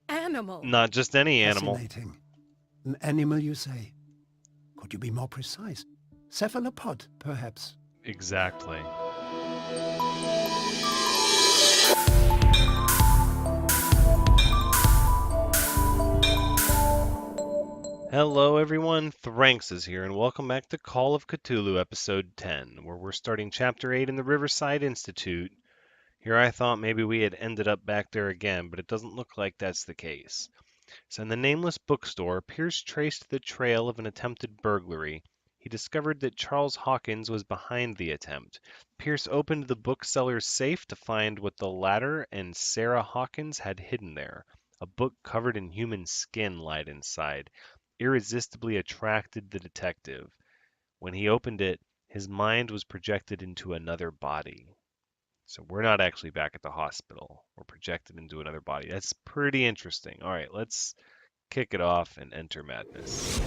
animal. Not just any animal. Fascinating. An animal, you say? Could you be more precise? Cephalopod, perhaps? Exactly. Hello everyone, Thranxes here, and welcome back to Call of Cthulhu episode 10, where we're starting chapter 8 in the Riverside Institute. Here I thought maybe we had ended up back there again, but it doesn't look like that's the case. So in the nameless bookstore, Pierce traced the trail of an attempted burglary. He discovered that Charles Hawkins was behind the attempt. Pierce opened the bookseller's safe to find what the latter and Sarah Hawkins had hidden there. A book covered in human skin lied inside. Irresistibly attracted the detective. When he opened it, his mind was projected into another body. So we're not actually back at the hospital. We're projected into another body. That's pretty interesting. All right, let's kick it off and enter madness.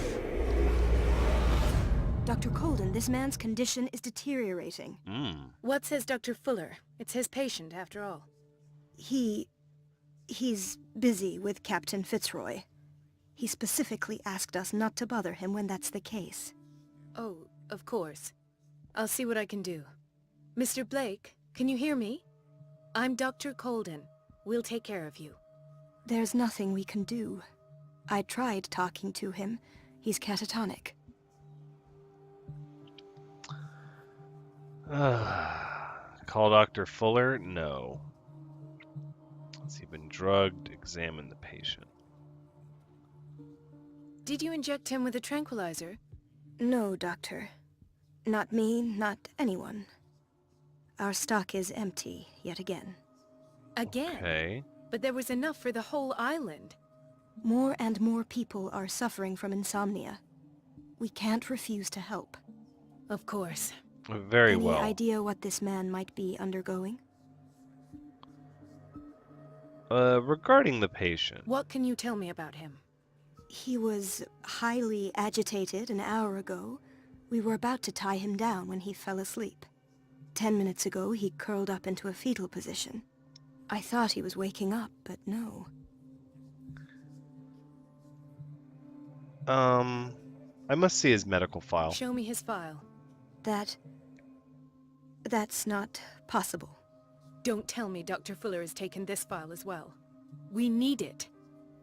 Dr. Colden, this man's condition is deteriorating. What says Dr. Fuller? It's his patient, after all. He's busy with Captain Fitzroy. He specifically asked us not to bother him when that's the case. Oh, of course. I'll see what I can do. Mr. Blake, can you hear me? I'm Dr. Colden. We'll take care of you. There's nothing we can do. I tried talking to him. He's catatonic. Call Dr. Fuller? No. Has he been drugged? Examine the patient. Did you inject him with a tranquilizer? No, Doctor. Not me, not anyone. Our stock is empty, yet again. Again? Okay. But there was enough for the whole island. More and more people are suffering from insomnia. We can't refuse to help. Of course. Very well. Any idea what this man might be undergoing? Regarding the patient. What can you tell me about him? He was highly agitated an hour ago. We were about to tie him down when he fell asleep. 10 minutes ago, he curled up into a fetal position. I thought he was waking up, but no. I must see his medical file. Show me his file. That's not possible. Don't tell me Dr. Fuller has taken this file as well. We need it.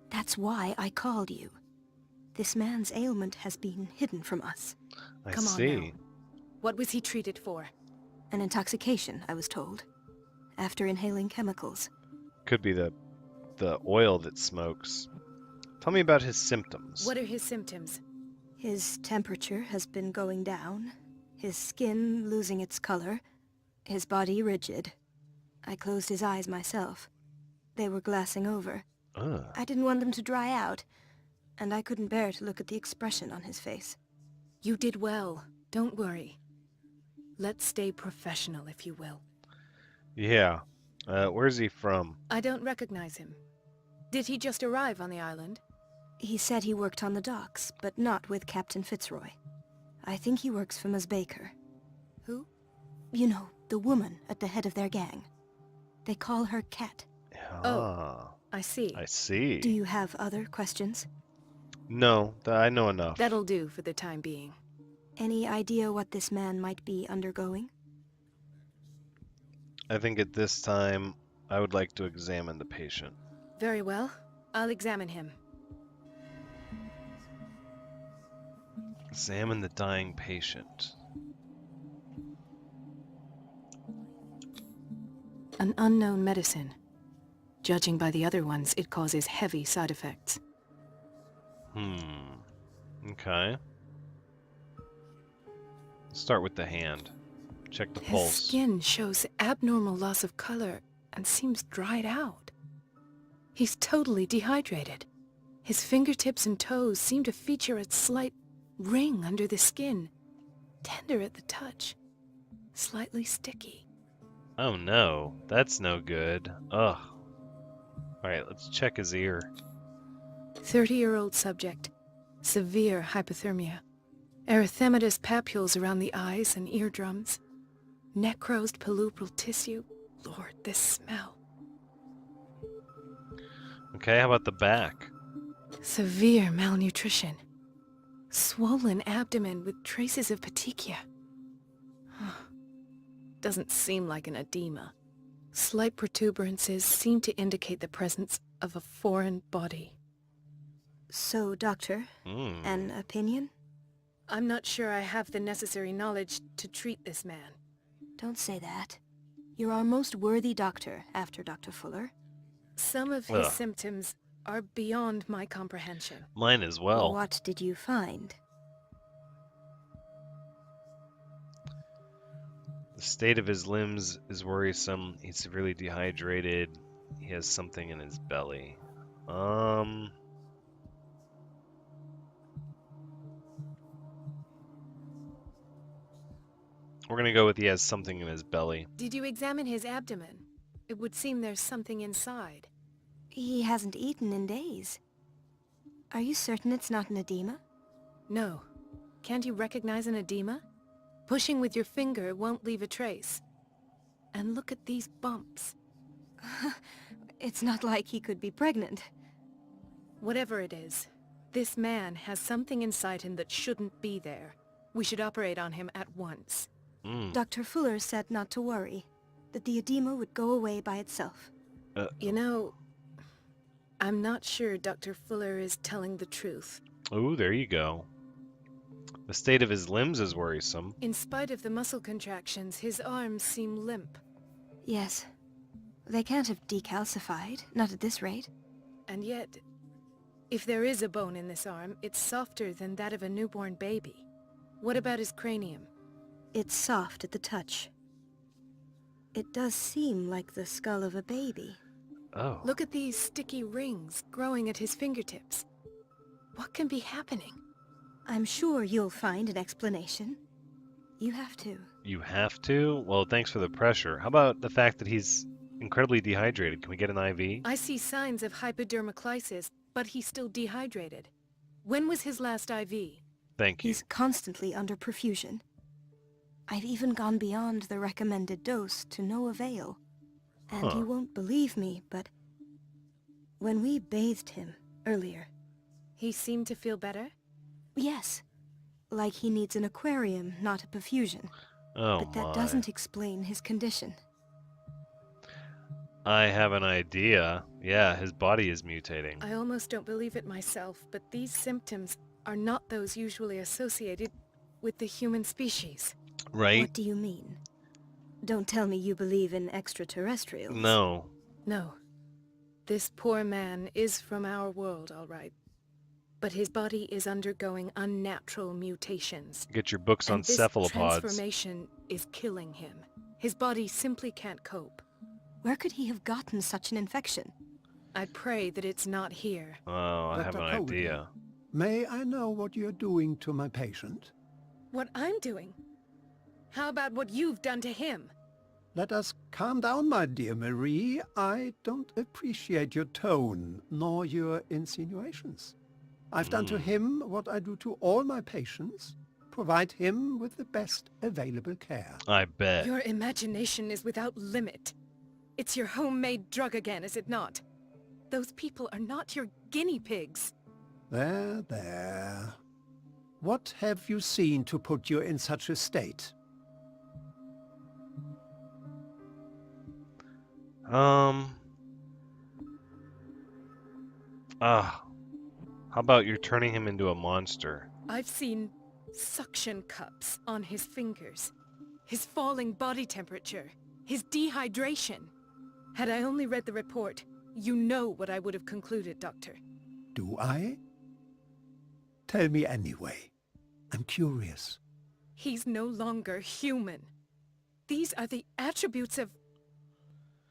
That's why I called you. This man's ailment has been hidden from us. I Come on see. now. What was he treated for? An intoxication, I was told. After inhaling chemicals. Could be the oil that smokes. Tell me about his symptoms. What are his symptoms? His temperature has been going down. His skin losing its color. His body rigid. I closed his eyes myself. They were glassing over. I didn't want them to dry out, and I couldn't bear to look at the expression on his face. You did well. Don't worry. Let's stay professional, if you will. Yeah. Where's he from? I don't recognize him. Did he just arrive on the island? He said he worked on the docks, but not with Captain Fitzroy. I think he works for Ms. Baker. Who? You know, the woman at the head of their gang. They call her Cat. Oh. I see. I see. Do you have other questions? No, I know enough. That'll do for the time being. Any idea what this man might be undergoing? I think at this time, I would like to examine the patient. Very well. I'll examine him. Examine the dying patient. An unknown medicine. Judging by the other ones, it causes heavy side effects. Okay. Start with the hand. Check the His pulse. skin shows abnormal loss of color and seems dried out. He's totally dehydrated. His fingertips and toes seem to feature a slight ring under the skin, tender at the touch, slightly sticky. Oh no, that's no good. Ugh. Alright, let's check his ear. 30-year-old subject. Severe hypothermia. Erythematous papules around the eyes and eardrums. Necrosed palpebral tissue. Lord, this smell. Okay, how about the back? Severe malnutrition. Swollen abdomen with traces of petechia. Doesn't seem like an edema. Slight protuberances seem to indicate the presence of a foreign body. So, Doctor, an opinion? I'm not sure I have the necessary knowledge to treat this man. Don't say that. You're our most worthy doctor after Dr. Fuller. Some of his Ugh. symptoms are beyond my comprehension. Mine as well. What did you find? The state of his limbs is worrisome. He's severely dehydrated. He has something in his belly. We're gonna go with he has something in his belly. Did you examine his abdomen? It would seem there's something inside. He hasn't eaten in days. Are you certain it's not an edema? No. Can't you recognize an edema? Pushing with your finger won't leave a trace. And look at these bumps. It's not like he could be pregnant. Whatever it is, this man has something inside him that shouldn't be there. We should operate on him at once. Dr. Fuller said not to worry, that the edema would go away by itself. You know, I'm not sure Dr. Fuller is telling the truth. Oh, there you go. The state of his limbs is worrisome. In spite of the muscle contractions, his arms seem limp. Yes. They can't have decalcified, not at this rate. And yet, if there is a bone in this arm, it's softer than that of a newborn baby. What about his cranium? It's soft at the touch. It does seem like the skull of a baby. Oh. Look at these sticky rings growing at his fingertips. What can be happening? I'm sure you'll find an explanation. You have to. You have to? Well, thanks for the pressure. How about the fact that he's incredibly dehydrated? Can we get an IV? I see signs of hypodermoclysis, but he's still dehydrated. When was his last IV? Thank you. He's constantly under perfusion. I've even gone beyond the recommended dose to no avail. And you won't believe me, but when we bathed him earlier... He seemed to feel better? Yes. Like he needs an aquarium, not a perfusion. Oh, But that my. doesn't explain his condition. I have an idea. Yeah, his body is mutating. I almost don't believe it myself, but these symptoms are not those usually associated with the human species. Right? What do you mean? Don't tell me you believe in extraterrestrials. No. No. This poor man is from our world, all right. But his body is undergoing unnatural mutations. Get your books on And this cephalopods. transformation is killing him. His body simply can't cope. Where could he have gotten such an infection? I pray that it's not here. Oh, I have Dr. an Colden, idea. May I know what you're doing to my patient? What I'm doing? How about what you've done to him? Let us calm down, my dear Marie. I don't appreciate your tone, nor your insinuations. I've done to him what I do to all my patients. Provide him with the best available care. I bet. Your imagination is without limit. It's your homemade drug again, is it not? Those people are not your guinea pigs. There, there. What have you seen to put you in such a state? How about you're turning him into a monster? I've seen suction cups on his fingers, his falling body temperature, his dehydration. Had I only read the report, you know what I would have concluded, Doctor. Do I? Tell me anyway. I'm curious. He's no longer human. These are the attributes of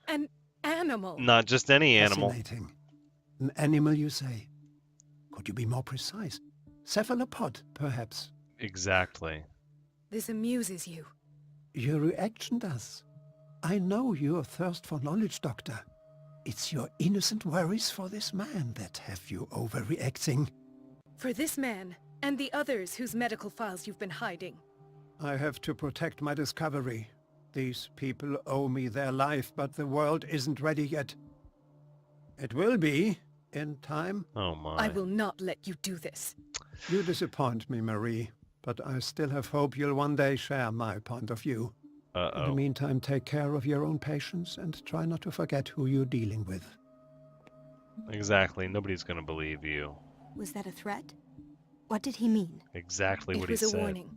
an animal. Not just any animal. Fascinating. An animal, you say? Could you be more precise? Cephalopod, perhaps? Exactly. This amuses you. Your reaction does. I know your thirst for knowledge, Doctor. It's your innocent worries for this man that have you overreacting. For this man, and the others whose medical files you've been hiding. I have to protect my discovery. These people owe me their life, but the world isn't ready yet. It will be, in time. Oh my. I will not let you do this. You disappoint me, Marie, but I still have hope you'll one day share my point of view. In the Uh-oh. meantime, take care of your own patients and try not to forget who you're dealing with. Exactly. Nobody's gonna believe you. Was that a threat? What did he mean? Exactly It what he was a said. warning.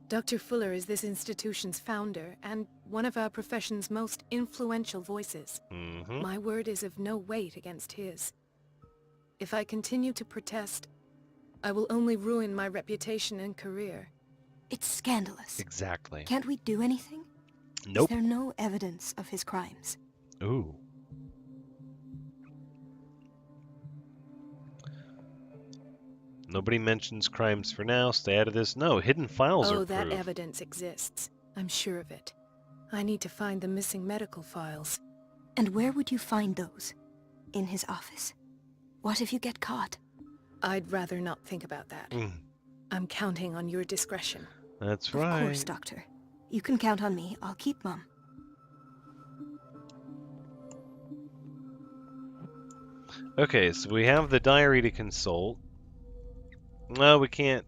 Dr. Fuller is this institution's founder and one of our profession's most influential voices. Mm-hmm. My word is of no weight against his. If I continue to protest, I will only ruin my reputation and career. It's scandalous. Exactly. Can't we do anything? Nope. Is there no evidence of his crimes? Ooh. Nobody mentions crimes for now. Stay out of this. No, hidden files are Oh, that proof. evidence exists. I'm sure of it. I need to find the missing medical files. And where would you find those? In his office? What if you get caught? I'd rather not think about that. Mm, I'm counting on your discretion. that's Of right. course, Doctor. You can count on me. I'll keep mum. Okay, so we have the diary to consult. No, we can't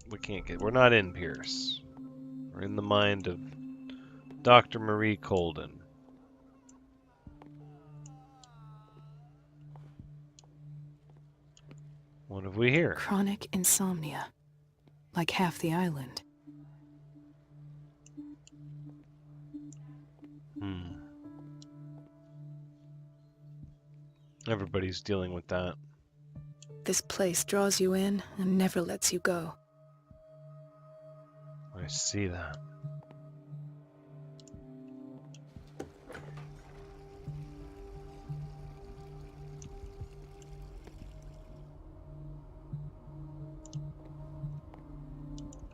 get. We're not in Pierce. We're in the mind of Dr. Marie Colden. What have we here? Chronic insomnia. Like half the island. Everybody's dealing with that. This place draws you in and never lets you go. I see that.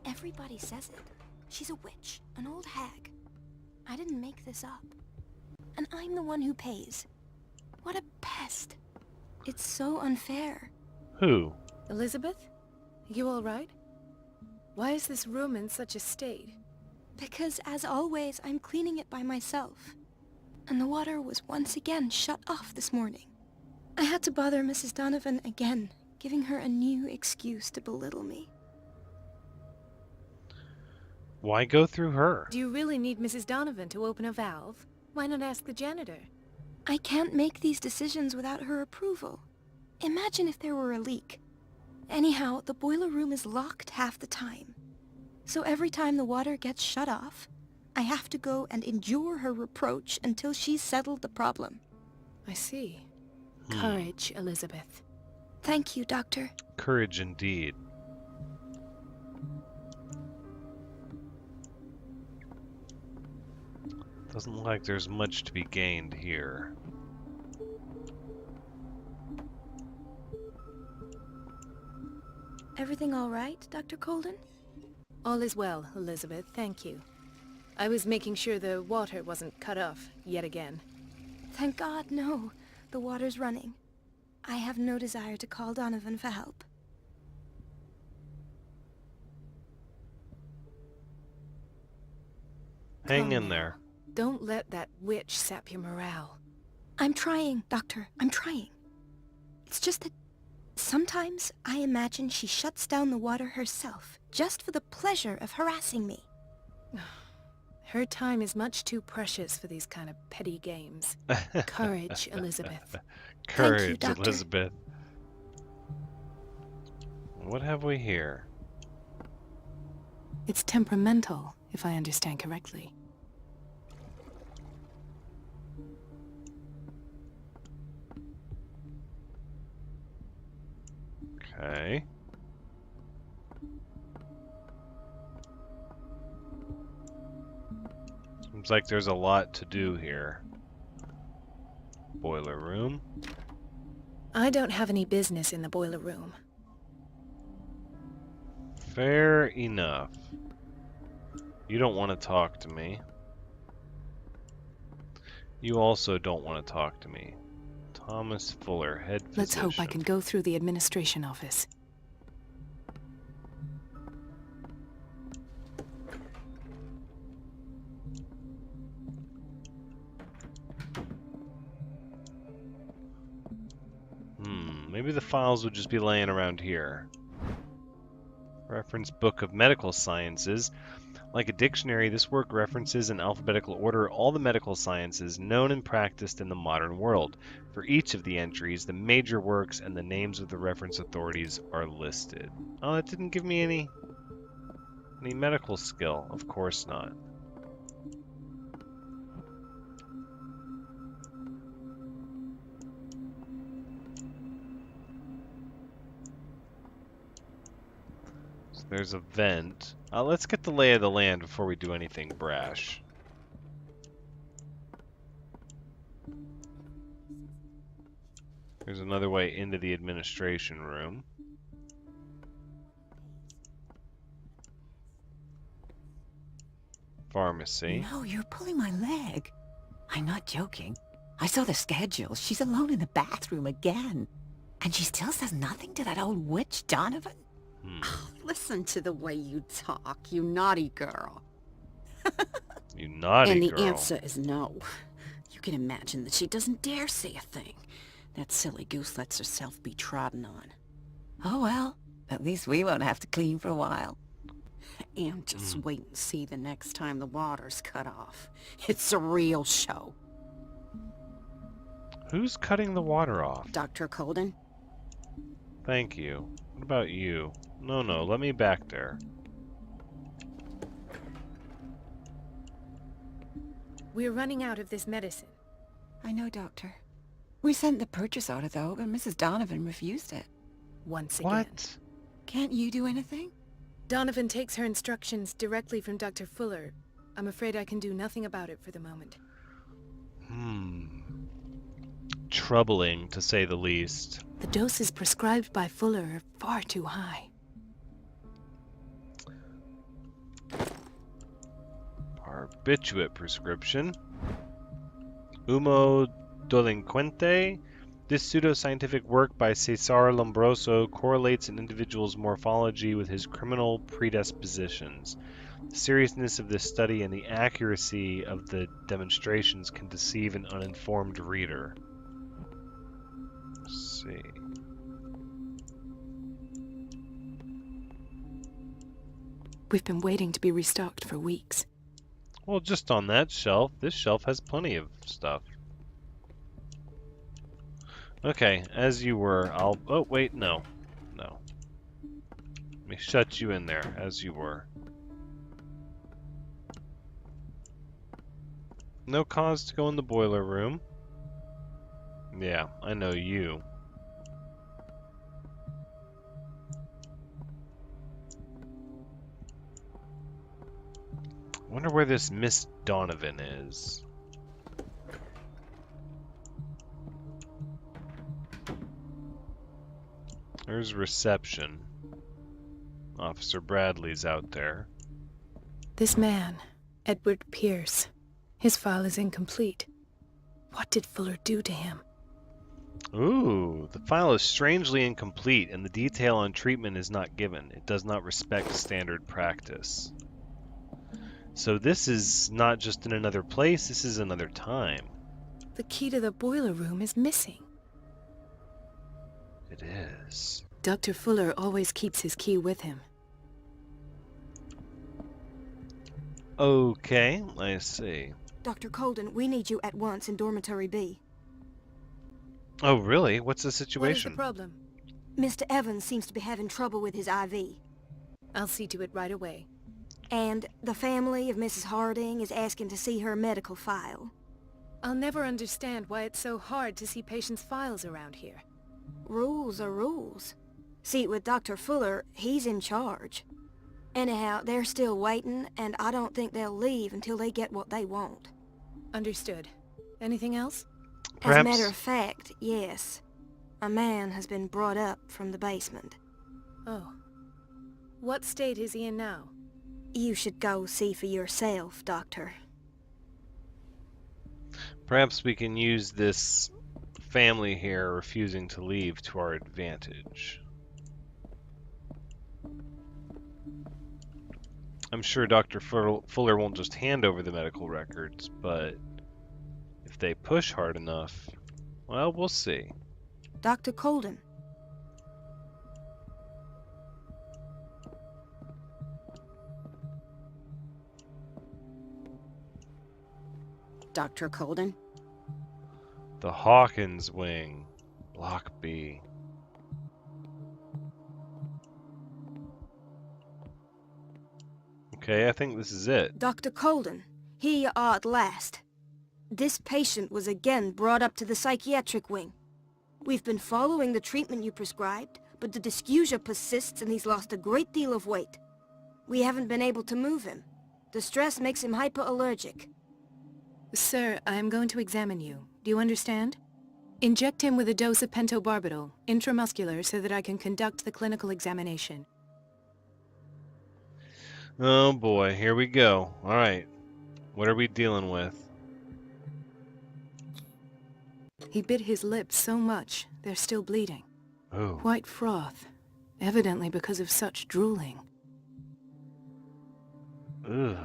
Everybody says it. She's a witch, an old hag. I didn't make this up. And I'm the one who pays. What a pest. It's so unfair. Who? Elizabeth? You all right? Why is this room in such a state? Because, as always, I'm cleaning it by myself. And the water was once again shut off this morning. I had to bother Mrs. Donovan again, giving her a new excuse to belittle me. Why go through her? Do you really need Mrs. Donovan to open a valve? Why not ask the janitor? I can't make these decisions without her approval. Imagine if there were a leak. Anyhow, the boiler room is locked half the time. So every time the water gets shut off, I have to go and endure her reproach until she's settled the problem. I see. Courage, Elizabeth. Thank you, Doctor. Courage indeed. Doesn't look like there's much to be gained here. Everything all right, Dr. Colden? All is well, Elizabeth, thank you. I was making sure the water wasn't cut off yet again. Thank God, no. The water's running. I have no desire to call Donovan for help. Hang Come in now. there. Don't let that witch sap your morale. I'm trying, Doctor. I'm trying. It's just that sometimes I imagine she shuts down the water herself, just for the pleasure of harassing me. Her time is much too precious for these kind of petty games. Courage, Elizabeth. Courage, Doctor. Elizabeth. What have we here? It's temperamental, if I understand correctly. Okay. Seems like there's a lot to do here. Boiler room. I don't have any business in the boiler room. Fair enough. You don't want to talk to me. You also don't want to talk to me. Thomas Fuller, head physician. Let's hope I can go through the administration office. Maybe the files would just be laying around here. Reference Book of Medical Sciences. Like a dictionary, this work references in alphabetical order all the medical sciences known and practiced in the modern world. For each of the entries, the major works and the names of the reference authorities are listed. Oh, it didn't give me any medical skill. Of course not. So there's a vent. Let's get the lay of the land before we do anything brash. There's another way into the administration room. Pharmacy. No, you're pulling my leg. I'm not joking. I saw the schedule. She's alone in the bathroom again. And she still says nothing to that old witch, Donovan? Listen to the way you talk, you naughty girl. You naughty And the girl. answer is no. You can imagine that she doesn't dare say a thing. That silly goose lets herself be trodden on. Oh well, at least we won't have to clean for a while. And just wait and see the next time the water's cut off. It's a real show. Who's cutting the water off? Dr. Colden? Thank you. What about you? No, let me back there. We're running out of this medicine. I know, Doctor. We sent the purchase order, though, but Mrs. Donovan refused it. Once again. What? Can't you do anything? Donovan takes her instructions directly from Dr. Fuller. I'm afraid I can do nothing about it for the moment. Troubling, to say the least. The doses prescribed by Fuller are far too high. Barbiturate prescription. Humo Delinquente. This pseudoscientific work by Cesare Lombroso correlates an individual's morphology with his criminal predispositions. The seriousness of this study and the accuracy of the demonstrations can deceive an uninformed reader. Let's see. We've been waiting to be restocked for weeks. Well, just on that shelf. This shelf has plenty of stuff. Okay, as you were, oh, wait, no. Let me shut you in there, as you were. No cause to go in the boiler room. Yeah, I know you. Wonder where this Miss Donovan is. There's reception. Officer Bradley's out there. This man, Edward Pierce, his file is incomplete. What did Fuller do to him? Ooh, the file is strangely incomplete and the detail on treatment is not given. It does not respect standard practice. So this is not just in another place, this is another time. The key to the boiler room is missing. It is. Dr. Fuller always keeps his key with him. Okay, I see. Dr. Colden, we need you at once in Dormitory B. Oh, really? What's the What is the situation? problem? Mr. Evans seems to be having trouble with his IV. I'll see to it right away. And the family of Mrs. Harding is asking to see her medical file. I'll never understand why it's so hard to see patients' files around here. Rules are rules. See, with Dr. Fuller, he's in charge. Anyhow, they're still waiting, and I don't think they'll leave until they get what they want. Understood. Anything else? As a matter of fact, yes. A man has been brought up from the basement. Oh. What state is he in now? You should go see for yourself, Doctor. Perhaps we can use this family here refusing to leave to our advantage. I'm sure Dr. Fuller won't just hand over the medical records, but if they push hard enough, well, we'll see. Dr. Colden, Dr. Colden? The Hawkins wing. Block B. Okay, I think this is it. Dr. Colden, here you are at last. This patient was again brought up to the psychiatric wing. We've been following the treatment you prescribed, but the dysgeusia persists and he's lost a great deal of weight. We haven't been able to move him. The stress makes him hyperallergic. Sir, I am going to examine you. Do you understand? Inject him with a dose of pentobarbital, intramuscular, so that I can conduct the clinical examination. Oh boy, here we go. Alright. What are we dealing with? He bit his lips so much, they're still bleeding. Oh. White froth, evidently because of such drooling. Ugh.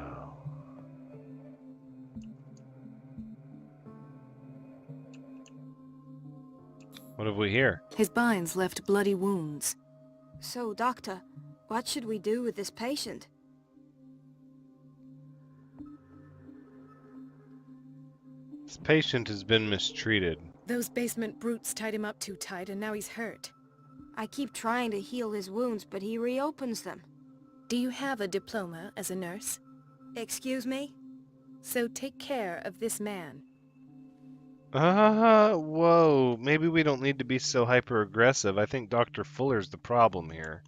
What have we here? His binds left bloody wounds. So, Doctor, what should we do with this patient? This patient has been mistreated. Those basement brutes tied him up too tight and now he's hurt. I keep trying to heal his wounds, but he reopens them. Do you have a diploma as a nurse? Excuse me? So take care of this man. Whoa. Maybe we don't need to be so hyper-aggressive. I think Dr. Fuller's the problem here.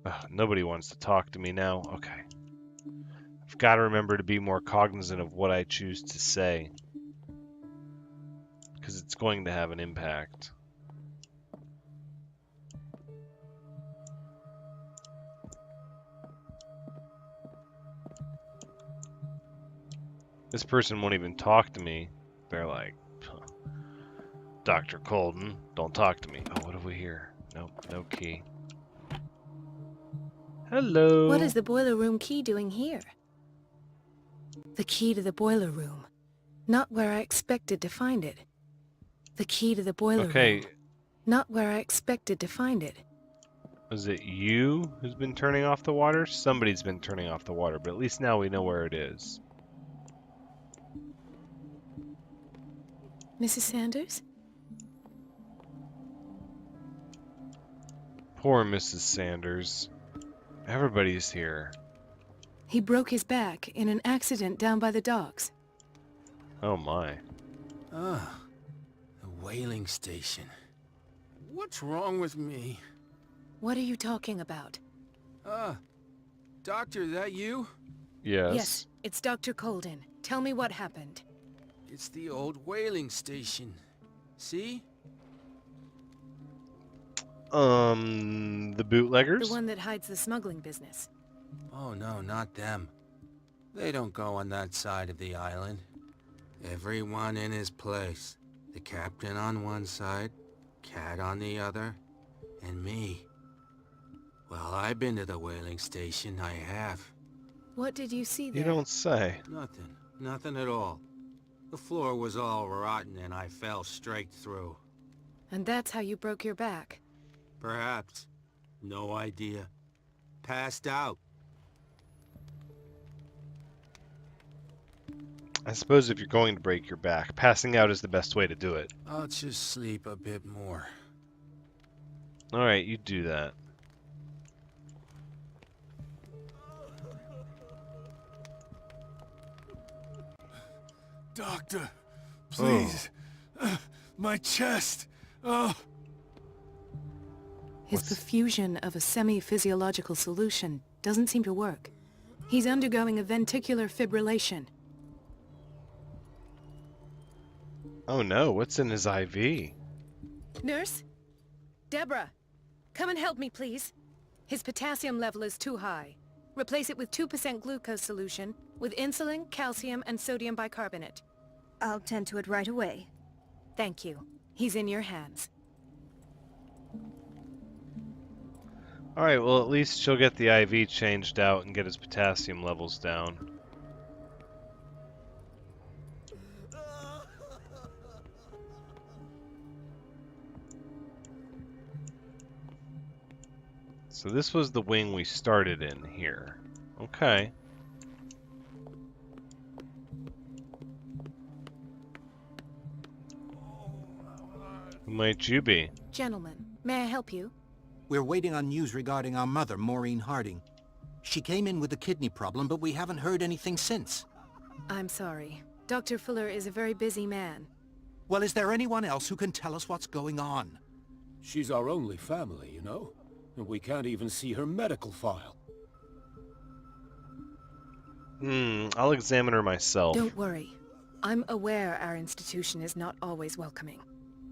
Ugh, nobody wants to talk to me now. Okay. I've got to remember to be more cognizant of what I choose to say. Because it's going to have an impact. This person won't even talk to me. They're like, Dr. Colden, don't talk to me. Oh, what have we here? Nope, no key. Hello. What is the boiler room key doing here? The key to the boiler room. Not where I expected to find it. The key to the boiler room. Not where I expected to find it. Was it you who's been turning off the water? Somebody's been turning off the water, but at least now we know where it is. Mrs. Sanders? Poor Mrs. Sanders. Everybody's here. He broke his back in an accident down by the docks. Oh my. Ah, the whaling station. What's wrong with me? What are you talking about? Doctor, is that you? Yes. Yes, it's Dr. Colden. Tell me what happened. It's the old whaling station. See? The bootleggers? The one that hides the smuggling business. Oh no, not them. They don't go on that side of the island. Everyone in his place. The captain on one side, Cat on the other, and me. Well, I've been to the whaling station, I have. What did you see there? You don't say. Nothing. Nothing at all. The floor was all rotten and I fell straight through. And that's how you broke your back. Perhaps. No idea. Passed out. I suppose if you're going to break your back, passing out is the best way to do it. I'll just sleep a bit more. Alright, you do that. Doctor, please. My chest. Oh. His perfusion of a semi-physiological solution doesn't seem to work. He's undergoing a ventricular fibrillation. Oh no, what's in his IV? Nurse? Deborah, come and help me, please. His potassium level is too high. Replace it with 2% glucose solution with insulin, calcium, and sodium bicarbonate. I'll tend to it right away. Thank you. He's in your hands. Alright, well at least she'll get the IV changed out and get his potassium levels down. So this was the wing we started in here. Okay. Who might you be? Gentlemen, may I help you? We're waiting on news regarding our mother, Maureen Harding. She came in with a kidney problem, but we haven't heard anything since. I'm sorry. Dr. Fuller is a very busy man. Well, is there anyone else who can tell us what's going on? She's our only family, you know? And we can't even see her medical file. I'll examine her myself. Don't worry. I'm aware our institution is not always welcoming.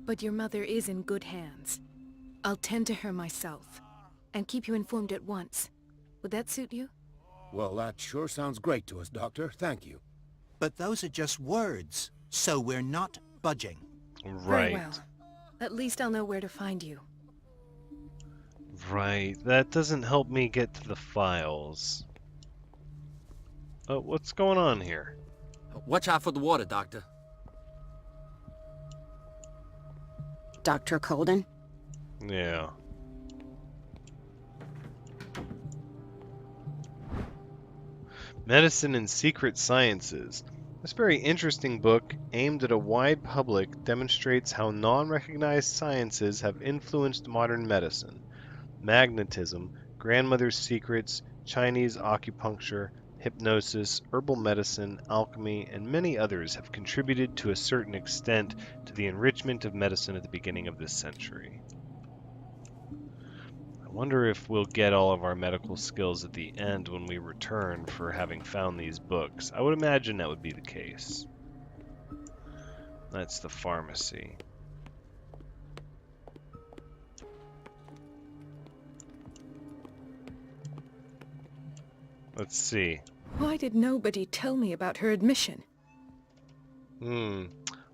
But your mother is in good hands. I'll tend to her myself, and keep you informed at once. Would that suit you? Well, that sure sounds great to us, Doctor. Thank you. But those are just words, so we're not budging. Very Right. well. At least I'll know where to find you. Right. That doesn't help me get to the files. Oh, what's going on here? Watch out for the water, Doctor. Dr. Colden? Yeah. Medicine and Secret Sciences. This very interesting book, aimed at a wide public, demonstrates how non-recognized sciences have influenced modern medicine. Magnetism, grandmother's secrets, Chinese acupuncture, hypnosis, herbal medicine, alchemy, and many others have contributed to a certain extent to the enrichment of medicine at the beginning of this century. I wonder if we'll get all of our medical skills at the end when we return for having found these books. I would imagine that would be the case. That's the pharmacy. Let's see. Why did nobody tell me about her admission?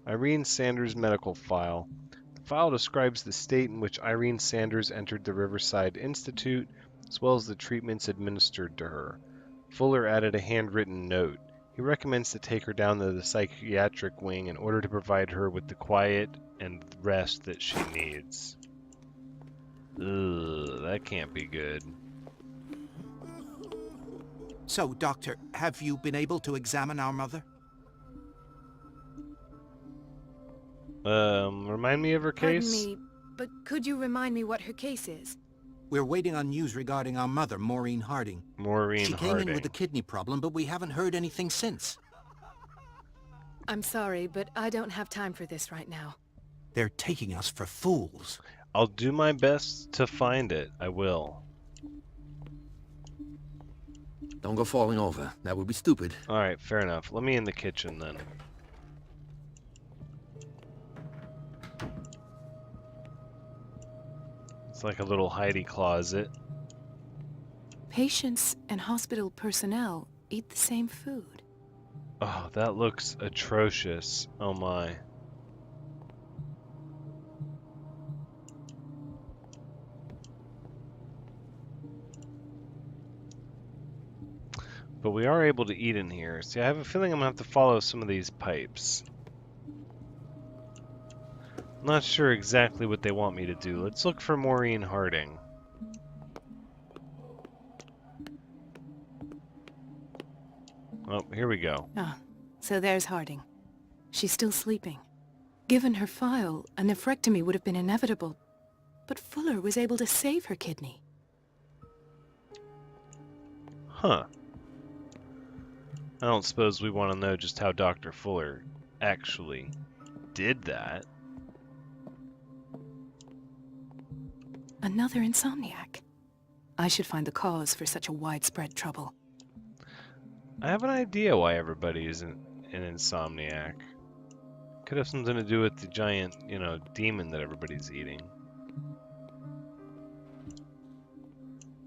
Irene Sanders' medical file. The file describes the state in which Irene Sanders entered the Riverside Institute, as well as the treatments administered to her. Fuller added a handwritten note. He recommends to take her down to the psychiatric wing in order to provide her with the quiet and rest that she needs. Ugh, that can't be good. So, Doctor, have you been able to examine our mother? Remind me of her case? Pardon me, but could you remind me what her case is? We're waiting on news regarding our mother, Maureen Harding. Maureen She came Harding. in with a kidney problem, but we haven't heard anything since. I'm sorry, but I don't have time for this right now. They're taking us for fools. I'll do my best to find it. I will. Don't go falling over. That would be stupid. Alright, fair enough. Let me in the kitchen then. It's like a little hidey closet. Patients and hospital personnel eat the same food. Oh, that looks atrocious. Oh my. But we are able to eat in here. See, I have a feeling I'm going to have to follow some of these pipes. I'm not sure exactly what they want me to do. Let's look for Maureen Harding. Oh, here we go. Ah, so there's Harding. She's still sleeping. Given her file, a nephrectomy would have been inevitable. But Fuller was able to save her kidney. Huh. I don't suppose we want to know just how Dr. Fuller actually did that. Another insomniac. I should find the cause for such a widespread trouble. I have an idea why everybody is an insomniac. Could have something to do with the giant, demon that everybody's eating.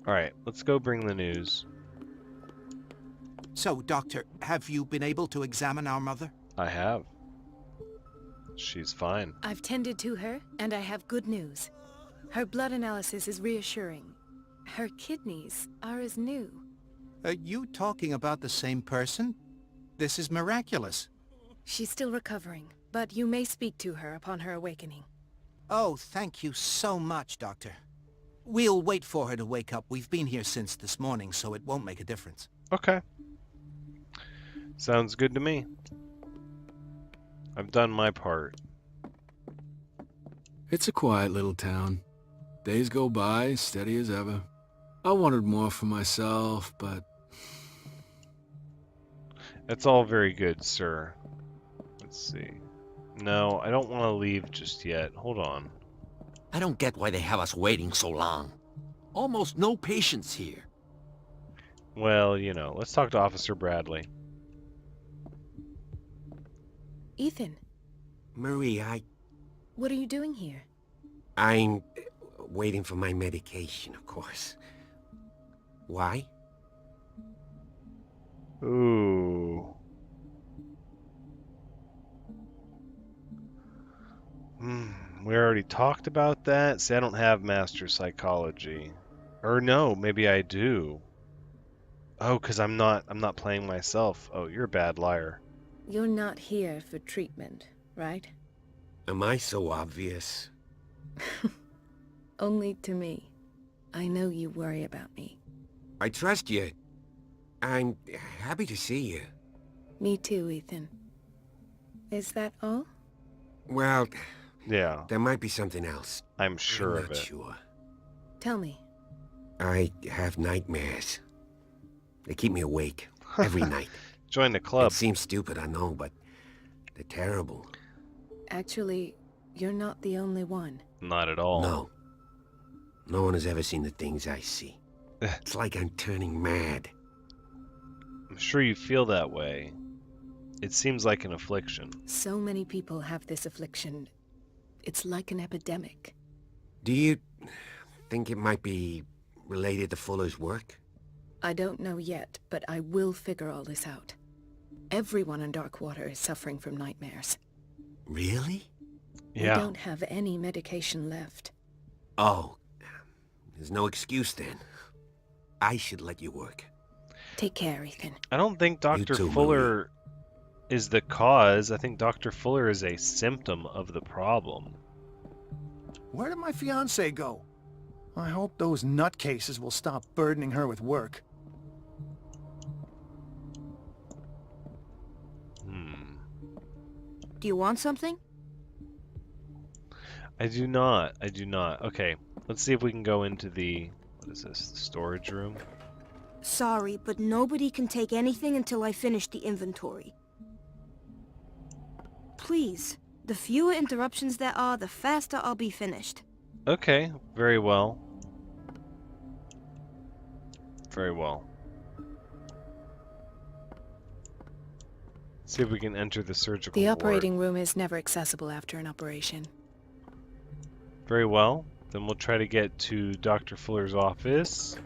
Alright, let's go bring the news. So, Doctor, have you been able to examine our mother? I have. She's fine. I've tended to her, and I have good news. Her blood analysis is reassuring. Her kidneys are as new. Are you talking about the same person? This is miraculous. She's still recovering, but you may speak to her upon her awakening. Oh, thank you so much, Doctor. We'll wait for her to wake up. We've been here since this morning, so it won't make a difference. Okay. Sounds good to me. I've done my part. It's a quiet little town. Days go by, steady as ever. I wanted more for myself, but... That's all very good, sir. Let's see. No, I don't want to leave just yet. Hold on. I don't get why they have us waiting so long. Almost no patience here. Well, you know, let's talk to Officer Bradley. Ethan, Marie, what are you doing here? I'm waiting for my medication, of course. Why? Ooh. We already talked about that. See, I don't have Master Psychology. Or no, maybe I do. Oh, because I'm not playing myself. Oh, you're a bad liar. You're not here for treatment, right? Am I so obvious? Only to me. I know you worry about me. I trust you. I'm happy to see you. Me too, Ethan. Is that all? Well, Yeah, there might be something else. I'm sure I'm of not it. sure. Tell me. I have nightmares. They keep me awake every night. Join the club. It seems stupid, I know, but they're terrible. Actually, you're not the only one. Not at all. No. No one has ever seen the things I see. It's like I'm turning mad. I'm sure you feel that way. It seems like an affliction. So many people have this affliction. It's like an epidemic. Do you think it might be related to Fuller's work? I don't know yet, but I will figure all this out. Everyone in Darkwater is suffering from nightmares. Really? Yeah. We don't have any medication left. Oh, there's no excuse then. I should let you work. Take care, Ethan. I don't think Dr. too, Fuller is the cause. I think Dr. Fuller is a symptom of the problem. Where did my fiancée go? I hope those nutcases will stop burdening her with work. Do you want something? I do not. I do not. Okay, let's see if we can go into the... What is this? The storage room? Sorry, but nobody can take anything until I finish the inventory. Please. The fewer interruptions there are, the faster I'll be finished. Okay, very well. Very well. See if we can enter the surgical The ward. operating room is never accessible after an operation. Very well. Then we'll try to get to Dr. Fuller's office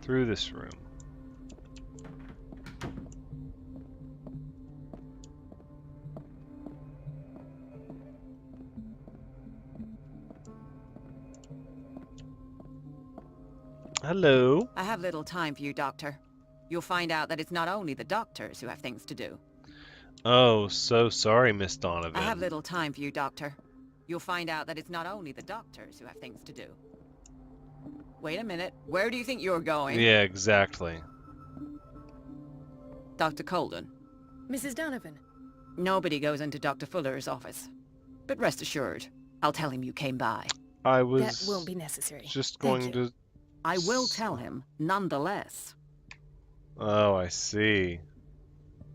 through this room. Hello. I have little time for you, Doctor. You'll find out that it's not only the doctors who have things to do. Oh, so sorry, Miss Donovan. I have little time for you, Doctor. You'll find out that it's not only the doctors who have things to do. Wait a minute. Where do you think you're going? Yeah, exactly. Dr. Colden. Mrs. Donovan. Nobody goes into Dr. Fuller's office. But rest assured, I'll tell him you came by. I was That won't be necessary. just Thank going you. to... I will tell him, nonetheless. Oh, I see.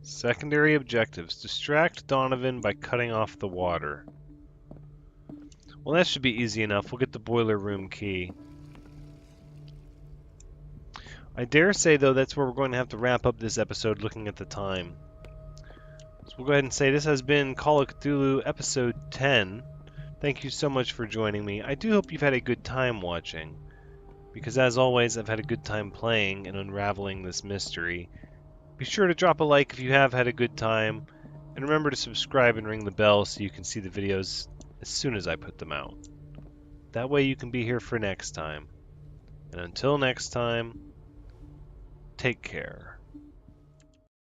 Secondary objectives. Distract Donovan by cutting off the water. Well, that should be easy enough. We'll get the boiler room key. I dare say, though, that's where we're going to have to wrap up this episode looking at the time. So we'll go ahead and say this has been Call of Cthulhu episode 10. Thank you so much for joining me. I do hope you've had a good time watching. Because as always, I've had a good time playing and unraveling this mystery. Be sure to drop a like if you have had a good time. And remember to subscribe and ring the bell so you can see the videos as soon as I put them out. That way you can be here for next time. And until next time, take care.